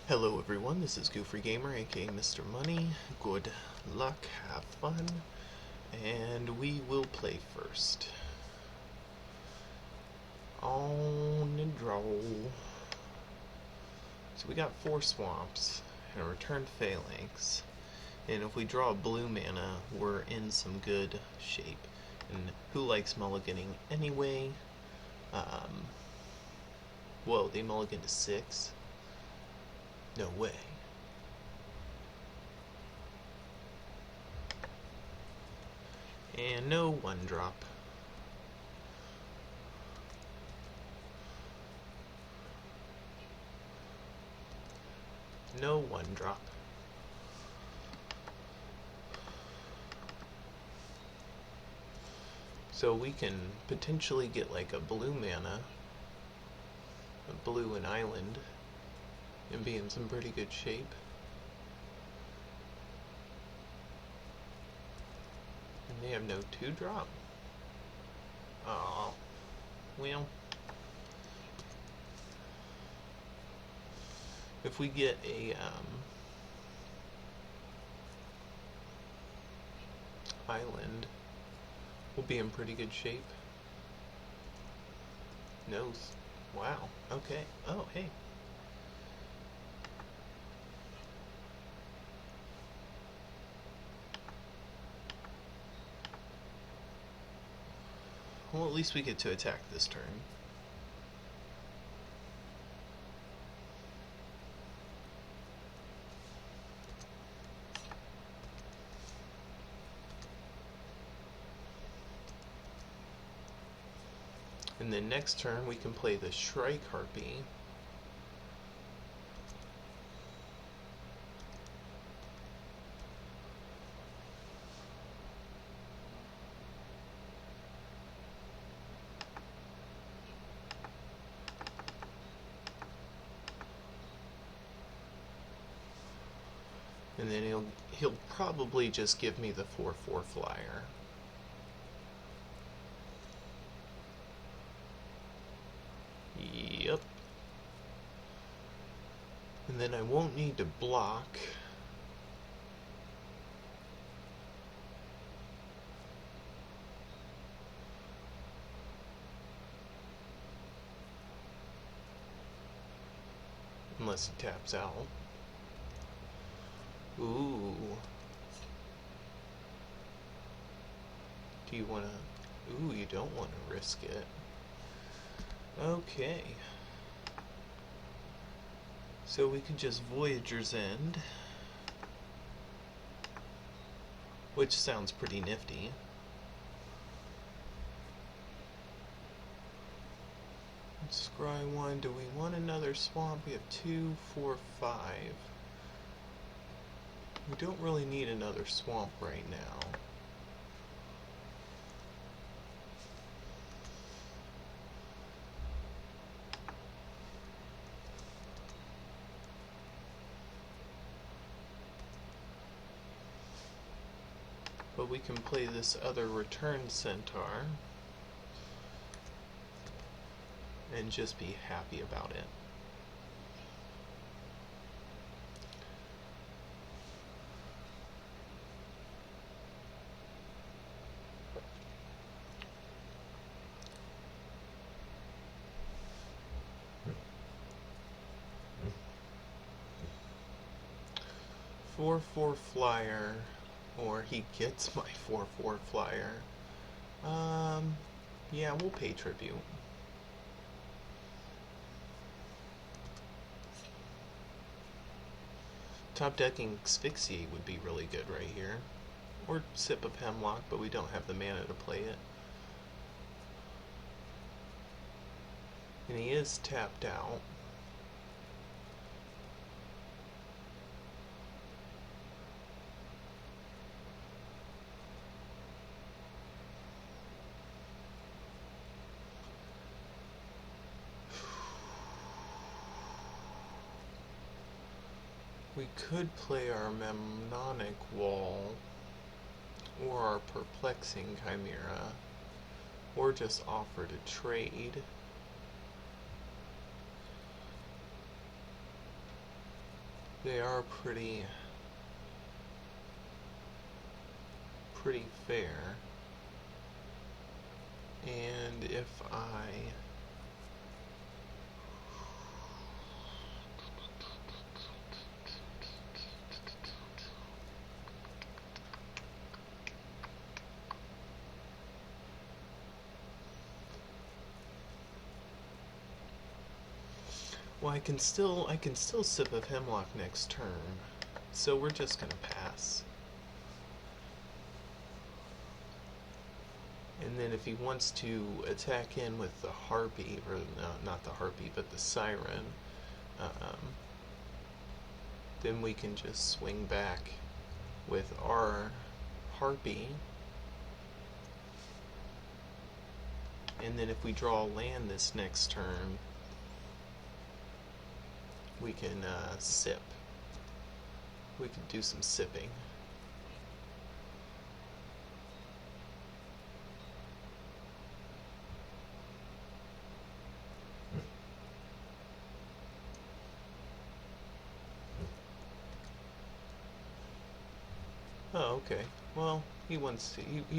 Hello everyone, this is Goofy Gamer, aka Mr. Money. Good luck, have fun, and we will play first. On the draw. So we got 4 swamps and a returned phalanx. And if we draw a blue mana, we're in some good shape. And who likes mulliganing anyway? Whoa, they mulligan to 6? No way. And no 1-drop. No 1-drop. So we can potentially get like a blue mana, a blue and island, and be in some pretty good shape. And they have no 2-drop. Oh, well. If we get a island, we'll be in pretty good shape. No. Wow. Okay. Oh, hey. Well, at least we get to attack this turn. And then next turn we can play the Shrike Harpy. And then he'll probably just give me the 4/4 flyer. Yep. And then I won't need to block. Unless he taps out. Ooh. Do you want to... Ooh, you don't want to risk it. Okay. So we could just Voyager's End. Which sounds pretty nifty. Scry 1, do we want another swamp? We have 2, 4, 5. We don't really need another swamp right now. But we can play this other Return Centaur and just be happy about it. Four 4 flyer, or he gets my 4/4 flyer. Yeah, we'll pay tribute. Top decking Asphyxiate would be really good right here. Or Sip of Hemlock, but we don't have the mana to play it. And he is tapped out. We could play our Memnonic Wall, or our Perplexing Chimera, or just offer to trade. they are pretty fair. And if I well, I can still sip of hemlock next turn. So we're just gonna pass. And then if he wants to attack in with the harpy, or no, not the harpy, but the siren, then we can just swing back with our harpy. And then if we draw land this next turn, we can sip. We can do some sipping. Oh, okay. Well, he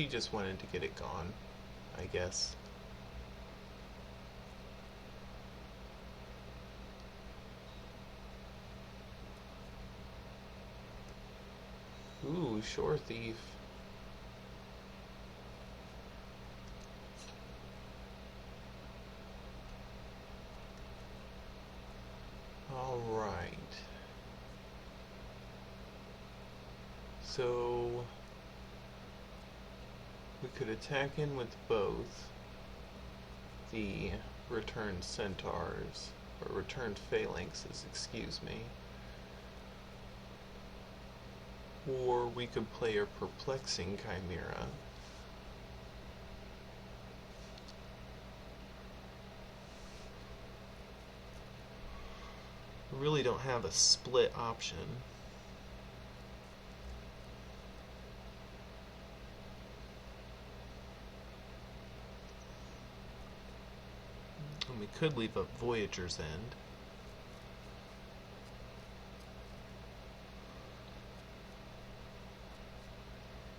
just wanted to get it gone, I guess. Ooh, Shore Thief. Alright. So we could attack in with both the returned centaurs, or returned phalanxes, excuse me. Or we could play a perplexing chimera. We really don't have a split option. And we could leave up Voyager's End.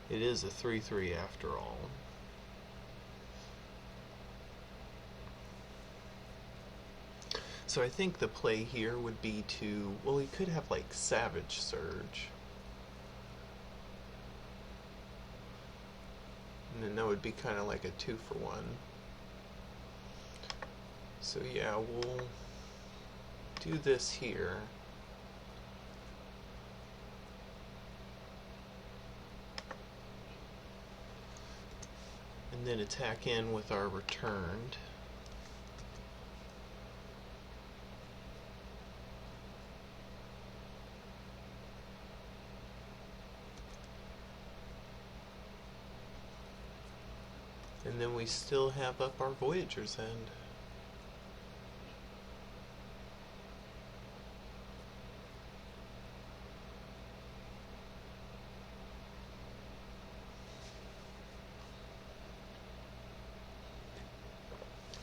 It is a 3/3 after all. So I think the play here would be to, well, he could have like Savage Surge. And then that would be kind of like a 2-for-1. So yeah, we'll do this here. And then attack in with our returned. And then we still have up our Voyager's End.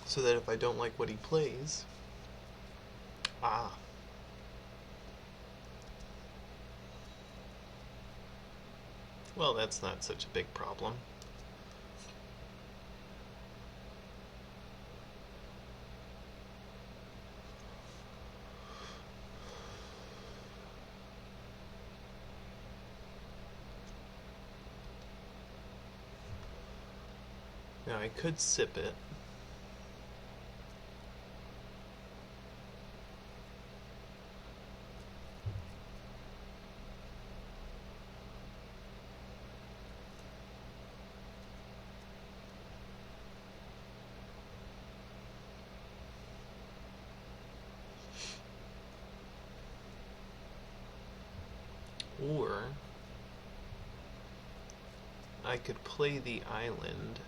So that if I don't like what he plays, well, that's not such a big problem. Now I could sip it. Or I could play the island,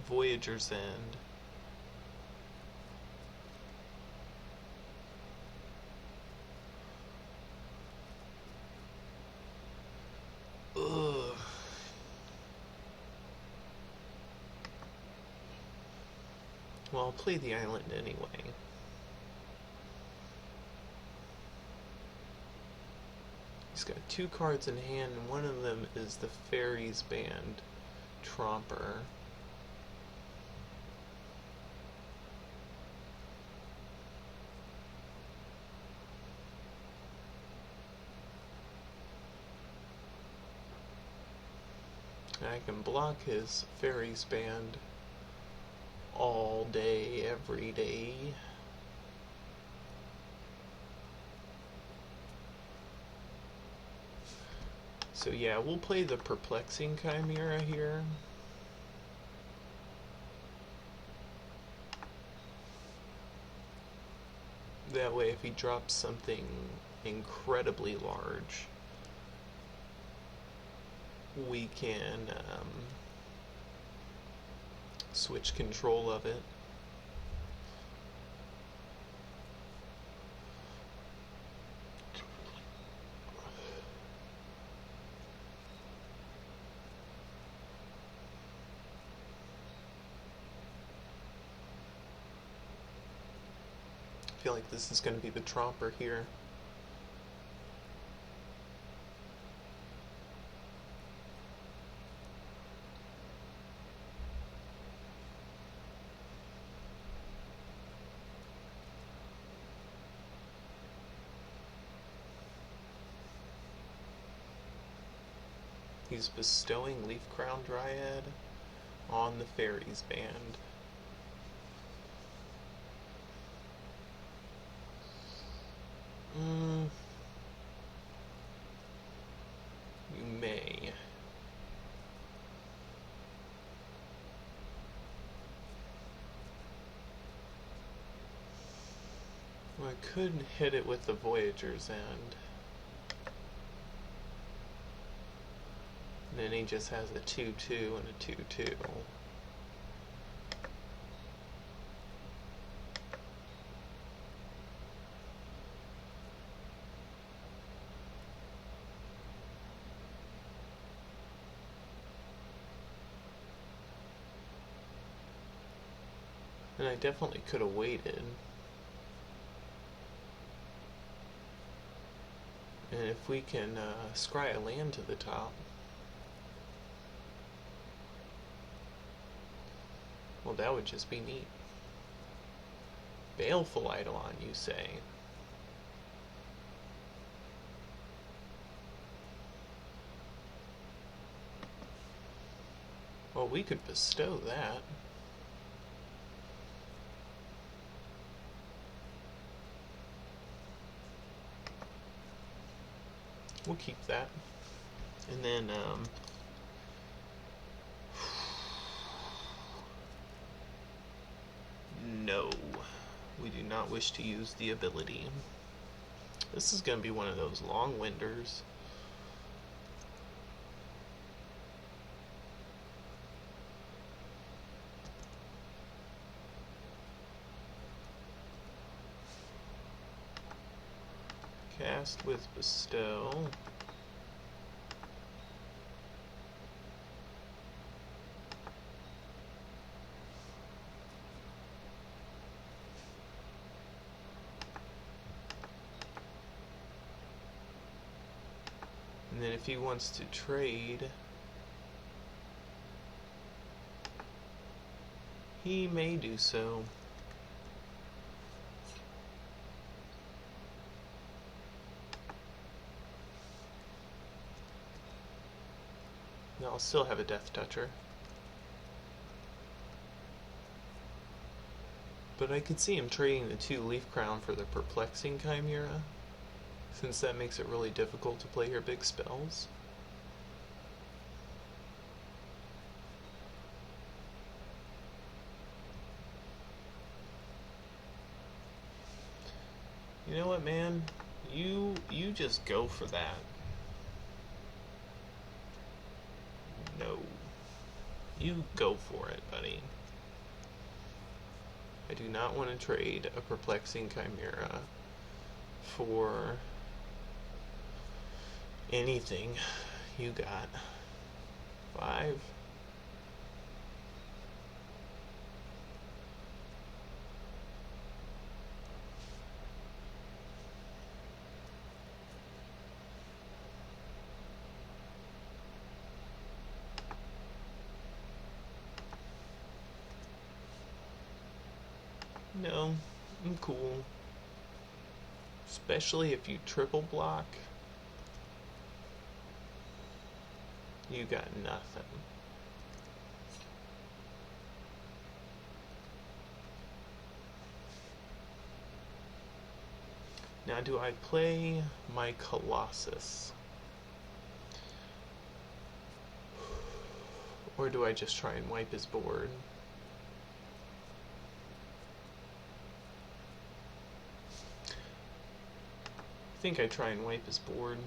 Voyager's End, ugh. Well, I'll play the island anyway. He's got 2 cards in hand, and one of them is the Fairies Band Tromper. And I can block his Fairies Band all day, every day. So yeah, we'll play the Perplexing Chimera here. That way if he drops something incredibly large, we can switch control of it. I feel like this is going to be the Tromper here. He's bestowing Leaf Crown Dryad on the Fairies Band. You may. Well, I could hit it with the Voyager's End. And then he just has a 2-2 and a 2-2. And I definitely could have waited. And if we can scry a land to the top, well, that would just be neat. Baleful Eidolon, you say? Well, we could bestow that. We'll keep that. And then, no. We do not wish to use the ability. This is going to be one of those long winders. Cast with Bestow. And then if he wants to trade, he may do so. No, I'll still have a Death Toucher. But I could see him trading the 2 Leaf Crown for the Perplexing Chimera, since that makes it really difficult to play your big spells. You know what, man? You just go for that. No. You go for it, buddy. I do not want to trade a Perplexing Chimera for anything you got. 5. know, I'm cool. Especially if you triple block, you got nothing. Now, do I play my Colossus? Or do I just try and wipe his board? I think I try and wipe his board.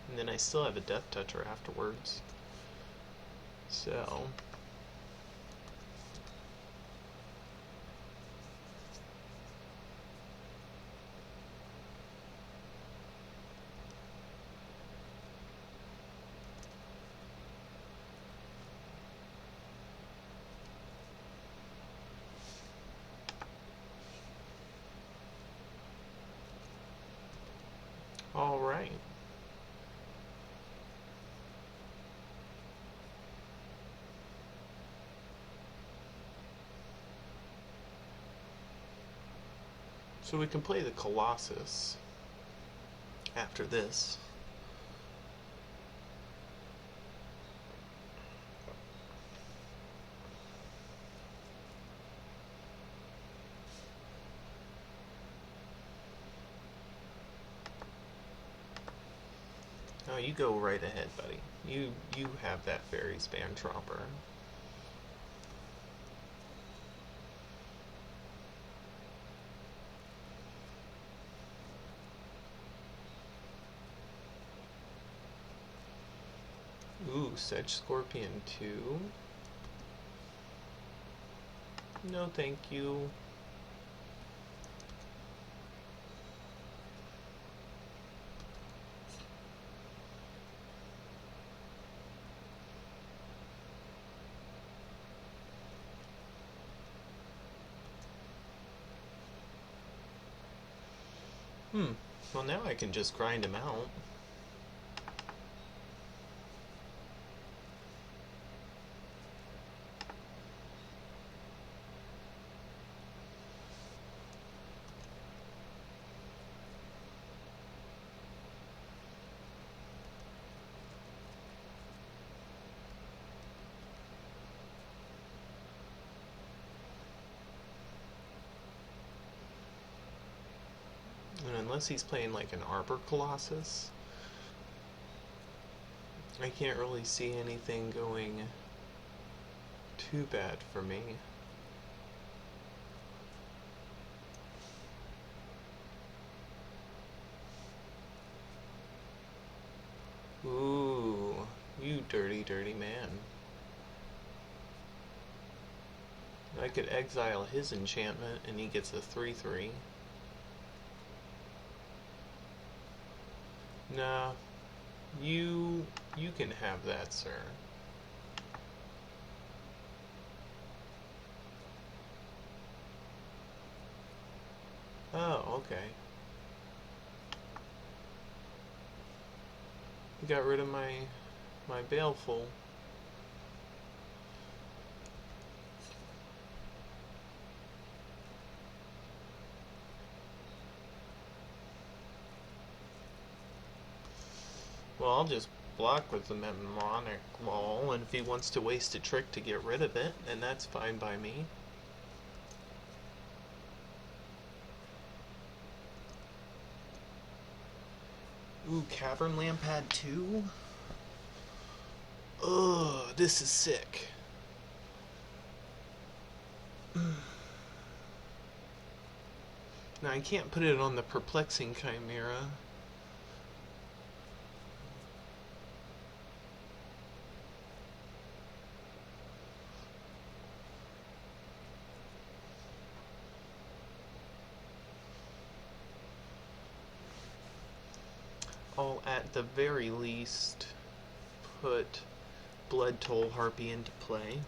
And then I still have a Death Toucher afterwards. So... all right. So we can play the Colossus after this. Oh, you go right ahead, buddy. You have that Fairy Spantropper. Ooh, Sedge Scorpion 2. No, thank you. Well, now I can just grind him out. And unless he's playing like an Arbor Colossus, I can't really see anything going too bad for me. Ooh, you dirty, dirty man. I could exile his enchantment and he gets a 3/3. Nah, you can have that, sir. Oh, okay. Got rid of my Baleful. Well, I'll just block with the Mnemonic Wall, and if he wants to waste a trick to get rid of it, then that's fine by me. Ooh, Cavern Lampad 2? Ugh, this is sick. Now, I can't put it on the Perplexing Chimera. I'll at the very least put Blood Toll Harpy into play.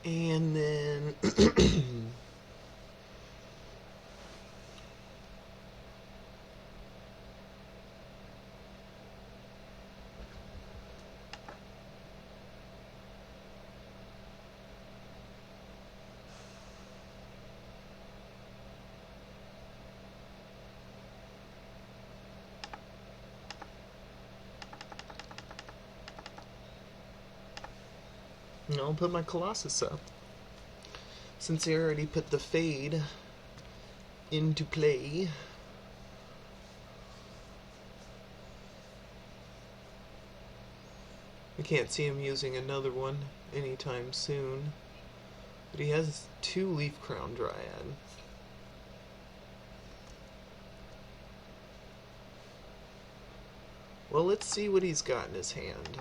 And then I'll put my Colossus up. Since I already put the Fade into play. I can't see him using another one anytime soon. But he has 2 Leaf Crown Dryad. Well, let's see what he's got in his hand.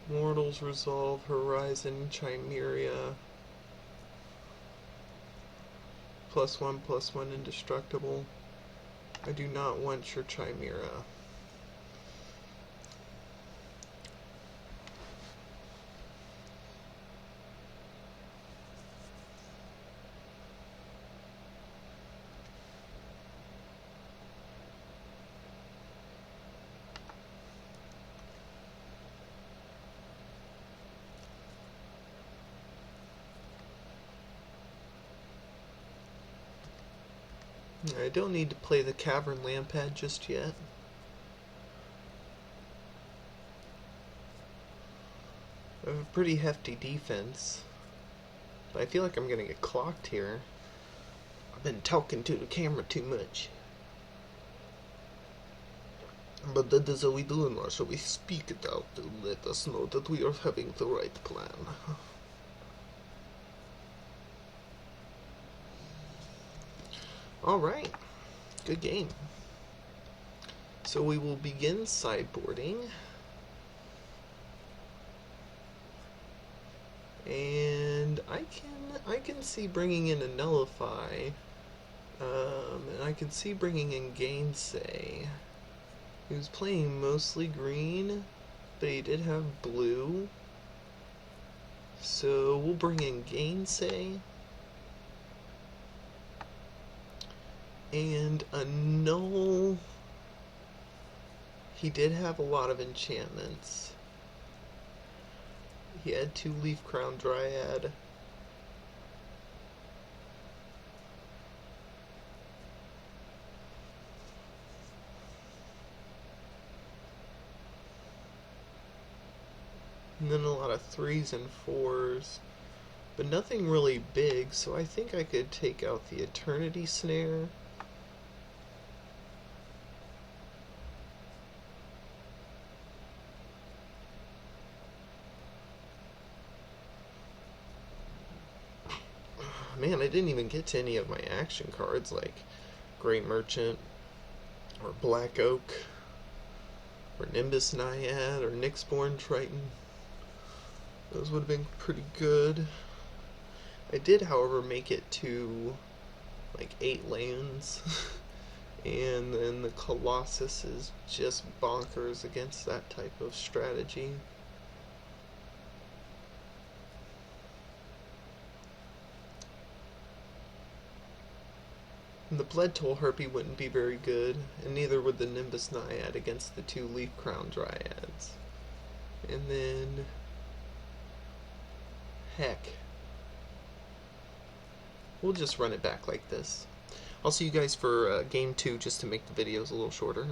Mortals, Resolve, Horizon, Chimeria. +1/+1 indestructible. I do not want your Chimera. I don't need to play the Cavern Lampad just yet. I have a pretty hefty defense, but I feel like I'm gonna get clocked here. I've been talking to the camera too much. But that is how we do in Russia. We speak it out to let us know that we are having the right plan. Alright, good game. So we will begin sideboarding. And I can see bringing in a Nullify. And I can see bringing in Gainsay. He was playing mostly green, but he did have blue. So we'll bring in Gainsay. And a Null. He did have a lot of enchantments. He had 2 Leaf Crown Dryad. And then a lot of 3s and 4s. But nothing really big, so I think I could take out the Eternity Snare. Man, I didn't even get to any of my action cards like Great Merchant or Black Oak or Nimbus Naiad or Nyxborn Triton. Those would have been pretty good. I did, however, make it to like 8 lands. And then the Colossus is just bonkers against that type of strategy. And the Bloodtoll Harpy wouldn't be very good, and neither would the Nimbus Naiad against the 2 Leaf Crown Dryads. And then... heck. We'll just run it back like this. I'll see you guys for game 2 just to make the videos a little shorter.